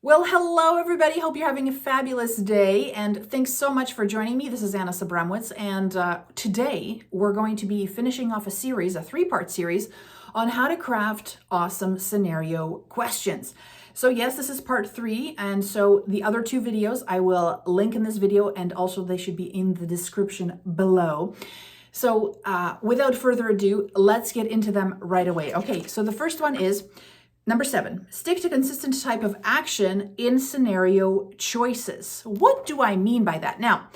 Well, hello everybody. Hope you're having a fabulous day, and thanks so much for joining me. This is Anna Sabramowicz, and today we're going to be finishing off a series, a three-part series, on how to craft awesome scenario questions. So yes, this is part 3, and so the other 2 videos I will link in this video, and also they should be in the description below. So without further ado, let's get into them right away. Okay, so the first one is Number 7, stick to consistent type of action in scenario choices. What do I mean by that? Now,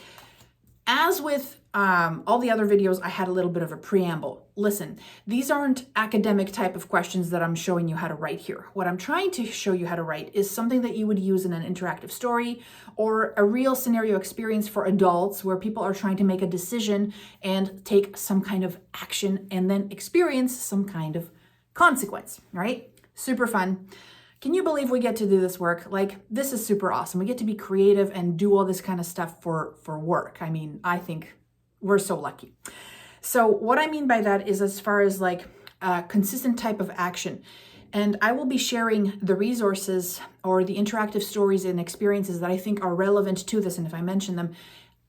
as with all the other videos, I had a little bit of a preamble. Listen, these aren't academic type of questions that I'm showing you how to write here. What I'm trying to show you how to write is something that you would use in an interactive story or a real scenario experience for adults where people are trying to make a decision and take some kind of action and then experience some kind of consequence, right? Super fun. Can you believe we get to do this work? Like, this is super awesome. We get to be creative and do all this kind of stuff for work. I mean, I think we're so lucky. So what I mean by that is as far as like a consistent type of action. And I will be sharing the resources or the interactive stories and experiences that I think are relevant to this. And if I mention them,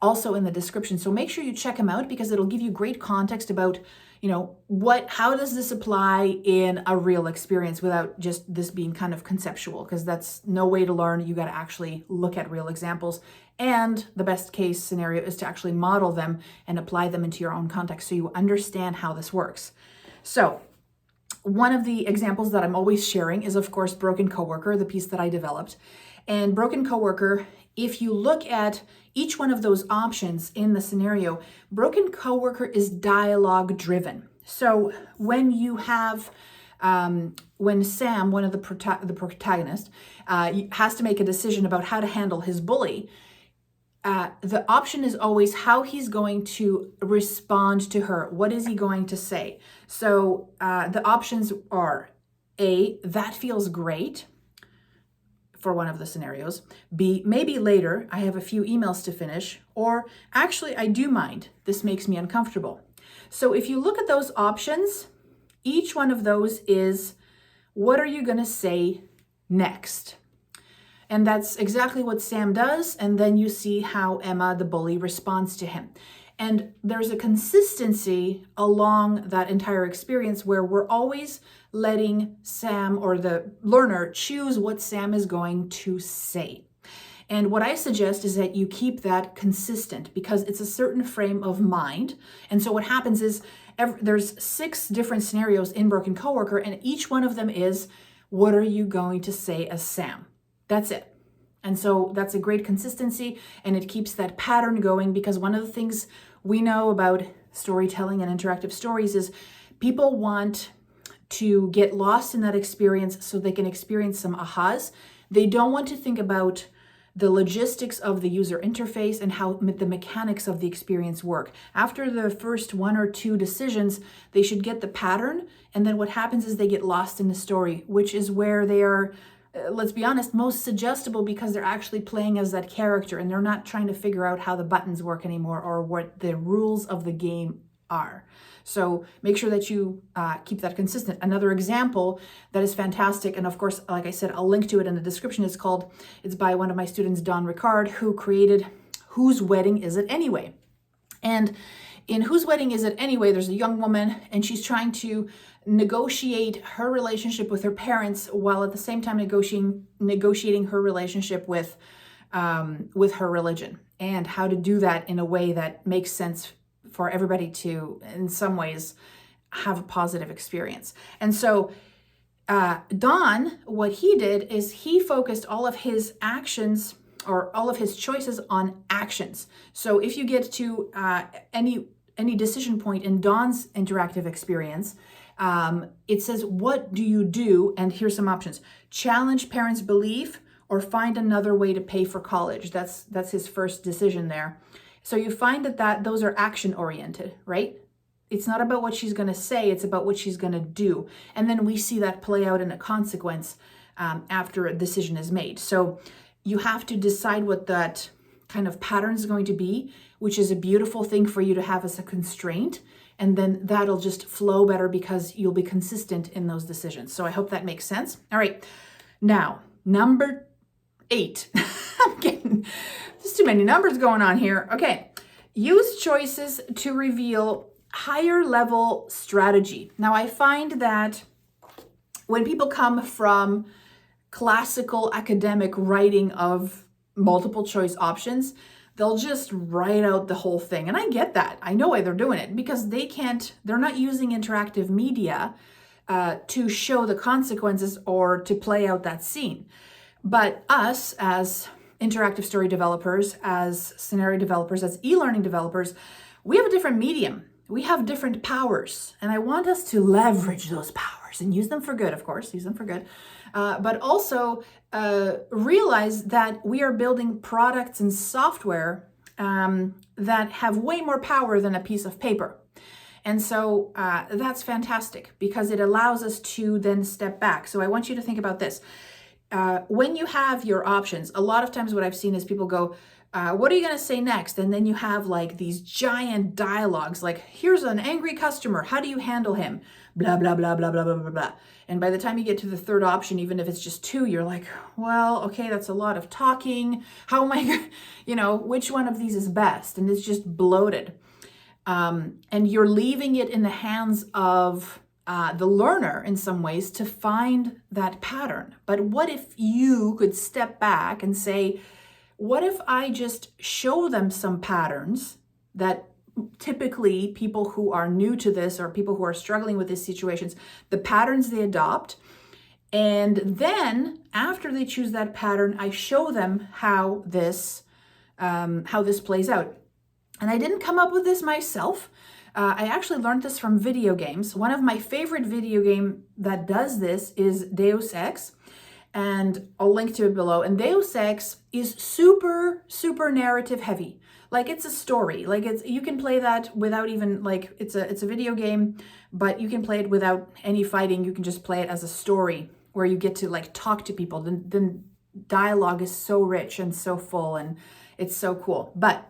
also in the description. So make sure you check them out because it'll give you great context about, how does this apply in a real experience without just this being kind of conceptual, because that's no way to learn. You got to actually look at real examples. And the best case scenario is to actually model them and apply them into your own context so you understand how this works. So one of the examples that I'm always sharing is, of course, Broken Coworker, the piece that I developed. And Broken Coworker, if you look at each one of those options in the scenario, Broken Coworker is dialogue driven. So when you have, when Sam, one of the protagonist, has to make a decision about how to handle his bully, the option is always how he's going to respond to her. What is he going to say? So the options are A, that feels great, for one of the scenarios. B, maybe later, I have a few emails to finish, or actually I do mind, this makes me uncomfortable. So if you look at those options, each one of those is, what are you gonna say next? And that's exactly what Sam does, and then you see how Emma, the bully, responds to him. And there's a consistency along that entire experience where we're always letting Sam or the learner choose what Sam is going to say. And what I suggest is that you keep that consistent because it's a certain frame of mind. And so what happens is there's 6 different scenarios in Broken Coworker, and each one of them is, what are you going to say as Sam? That's it. And so that's a great consistency, and it keeps that pattern going, because one of the things we know about storytelling and interactive stories is people want to get lost in that experience so they can experience some ahas. They don't want to think about the logistics of the user interface and how the mechanics of the experience work. After the first 1 or 2 decisions, they should get the pattern, and then what happens is they get lost in the story, which is where they are, let's be honest, most suggestible, because they're actually playing as that character and they're not trying to figure out how the buttons work anymore or what the rules of the game are. So make sure that you keep that consistent. Another example that is fantastic, and of course, like I said, I'll link to it in the description, it's by one of my students, Don Ricard, who created Whose Wedding Is It Anyway? And in Whose Wedding Is It Anyway, there's a young woman and she's trying to negotiate her relationship with her parents while at the same time negotiating her relationship with her religion, and how to do that in a way that makes sense for everybody to, in some ways, have a positive experience. And so Don, what he did is he focused all of his actions or all of his choices on actions. So if you get to any decision point in Don's interactive experience, it says, what do you do? And here's some options. Challenge parents' belief or find another way to pay for college. That's his first decision there. So you find that those are action oriented, right? It's not about what she's going to say, it's about what she's going to do. And then we see that play out in a consequence after a decision is made. So you have to decide what that kind of pattern is going to be, which is a beautiful thing for you to have as a constraint. And then that'll just flow better because you'll be consistent in those decisions. So I hope that makes sense. All right. Now, number 8. I'm getting, there's too many numbers going on here. Okay. Use choices to reveal higher level strategy. Now, I find that when people come from classical academic writing of multiple choice options, they'll just write out the whole thing. And I get that. I know why they're doing it, because they're not using interactive media to show the consequences or to play out that scene. But us as interactive story developers, as scenario developers, as e-learning developers, we have a different medium. We have different powers, and I want us to leverage those powers and use them for good, of course, use them for good, but also realize that we are building products and software that have way more power than a piece of paper. And so that's fantastic, because it allows us to then step back. So I want you to think about this. When you have your options, a lot of times what I've seen is people go, what are you going to say next? And then you have like these giant dialogues, like, here's an angry customer. How do you handle him? Blah, blah, blah, blah, blah, blah, blah, blah. And by the time you get to the third option, even if it's just 2, you're like, well, okay, that's a lot of talking. How am I, which one of these is best? And it's just bloated. And you're leaving it in the hands of the learner in some ways to find that pattern. But what if you could step back and say, what if I just show them some patterns that typically people who are new to this or people who are struggling with these situations, the patterns they adopt, and then after they choose that pattern, I show them how this plays out. And I didn't come up with this myself. I actually learned this from video games. One of my favorite video game that does this is Deus Ex, and I'll link to it below. And Deus Ex is super, super narrative heavy. Like, it's a story. Like, you can play that without even, like, it's a video game, but you can play it without any fighting. You can just play it as a story where you get to like talk to people. The dialogue is so rich and so full, and it's so cool. But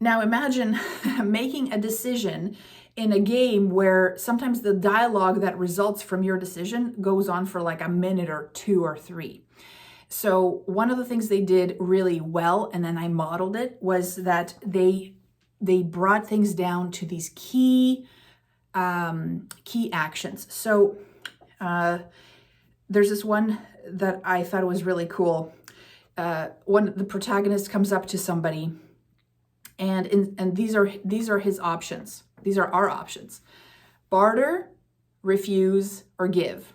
now imagine making a decision in a game where sometimes the dialogue that results from your decision goes on for like a minute or 2 or 3. So one of the things they did really well, and then I modeled it, was that they brought things down to these key actions. So there's this one that I thought was really cool. When the protagonist comes up to somebody, and these are his options. These are our options: barter, refuse, or give.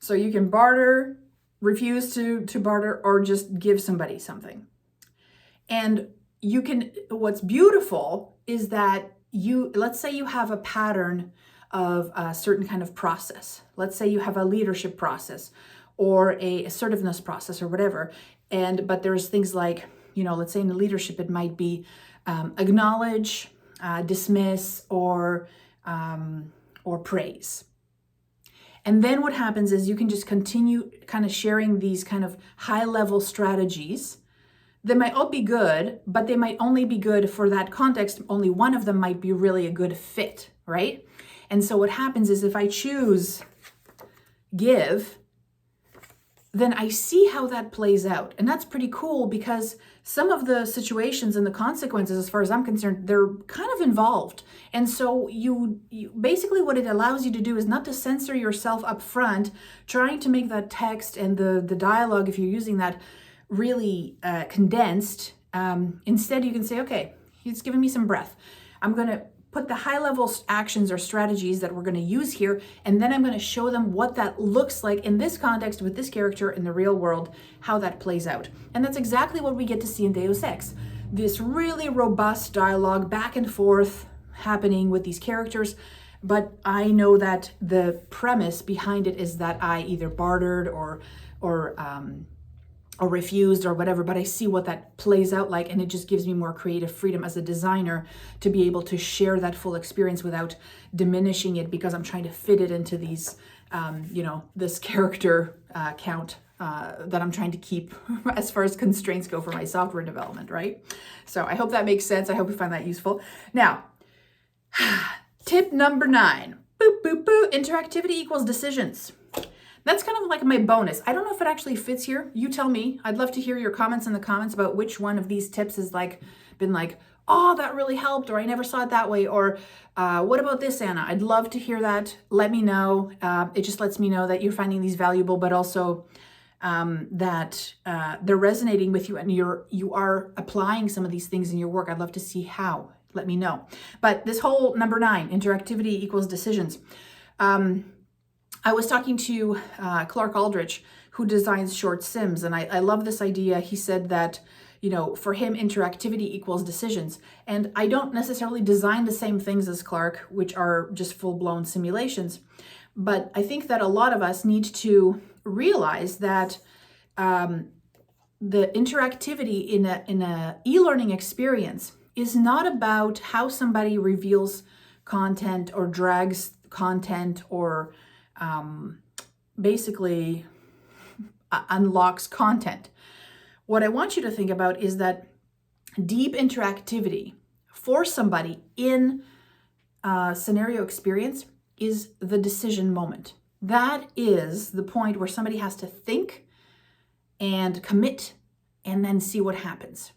So you can barter, refuse to barter, or just give somebody something. And you can, what's beautiful is that let's say you have a pattern of a certain kind of process. Let's say you have a leadership process or a assertiveness process or whatever. But there's things like, let's say in the leadership, it might be acknowledge, dismiss, or praise. And then what happens is you can just continue kind of sharing these kind of high-level strategies. They might all be good, but they might only be good for that context. Only one of them might be really a good fit, right? And so what happens is if I choose give, then I see how that plays out. And that's pretty cool, because some of the situations and the consequences, as far as I'm concerned, they're kind of involved. And so you basically what it allows you to do is not to censor yourself up front, trying to make that text and the dialogue, if you're using that, really condensed. Instead, you can say, okay, he's giving me some breath. I'm going to put the high-level actions or strategies that we're going to use here, and then I'm going to show them what that looks like in this context with this character in the real world, how that plays out. And that's exactly what we get to see in Deus Ex. This really robust dialogue back and forth happening with these characters, but I know that the premise behind it is that I either bartered or refused or whatever, but I see what that plays out like, and it just gives me more creative freedom as a designer to be able to share that full experience without diminishing it, because I'm trying to fit it into these, this character count that I'm trying to keep as far as constraints go for my software development, right? So I hope that makes sense. I hope you find that useful. Now, tip number 9, boop, boop, boop, interactivity equals decisions. That's kind of like my bonus. I don't know if it actually fits here. You tell me. I'd love to hear your comments in the comments about which one of these tips has been like, oh, that really helped, or I never saw it that way, or what about this, Anna? I'd love to hear that. Let me know. It just lets me know that you're finding these valuable, but also that they're resonating with you and you are applying some of these things in your work. I'd love to see how. Let me know. But this whole number 9, interactivity equals decisions. I was talking to Clark Aldrich, who designs short sims, and I love this idea. He said that, for him, interactivity equals decisions. And I don't necessarily design the same things as Clark, which are just full-blown simulations. But I think that a lot of us need to realize that the interactivity in a e-learning experience is not about how somebody reveals content or drags content or basically unlocks content. What I want you to think about is that deep interactivity for somebody in a scenario experience is the decision moment. That is the point where somebody has to think and commit and then see what happens.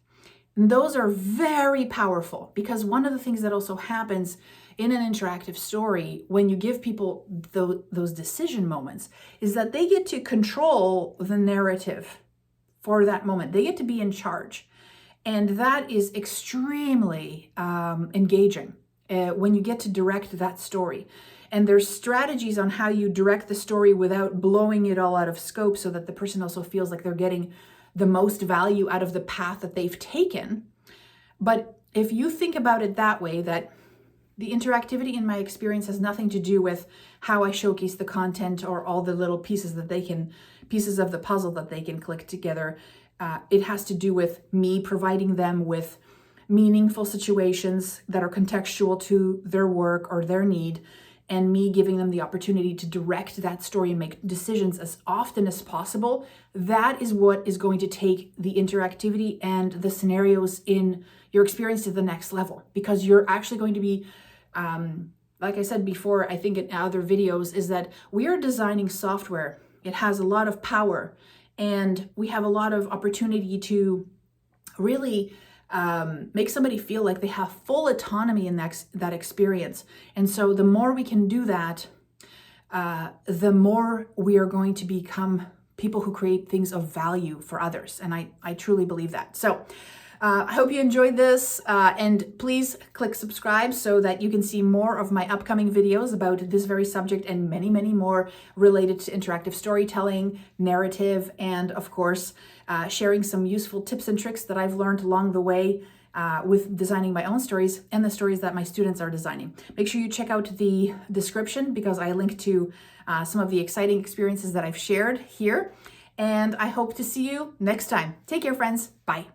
And those are very powerful, because one of the things that also happens in an interactive story when you give people those decision moments is that they get to control the narrative for that moment. They get to be in charge. And that is extremely engaging when you get to direct that story. And there's strategies on how you direct the story without blowing it all out of scope, so that the person also feels like they're getting the most value out of the path that they've taken. But if you think about it that way, that the interactivity in my experience has nothing to do with how I showcase the content or all the little pieces of the puzzle that they can click together. It has to do with me providing them with meaningful situations that are contextual to their work or their need, and me giving them the opportunity to direct that story and make decisions as often as possible. That is what is going to take the interactivity and the scenarios in your experience to the next level, because you're actually going to be, like I said before, I think in other videos, is that we are designing software. It has a lot of power, and we have a lot of opportunity to really make somebody feel like they have full autonomy in that experience. And so the more we can do that, the more we are going to become people who create things of value for others. And I truly believe that. So I hope you enjoyed this, and please click subscribe so that you can see more of my upcoming videos about this very subject and many, many more related to interactive storytelling, narrative, and of course, sharing some useful tips and tricks that I've learned along the way with designing my own stories and the stories that my students are designing. Make sure you check out the description, because I link to some of the exciting experiences that I've shared here. And I hope to see you next time. Take care, friends. Bye.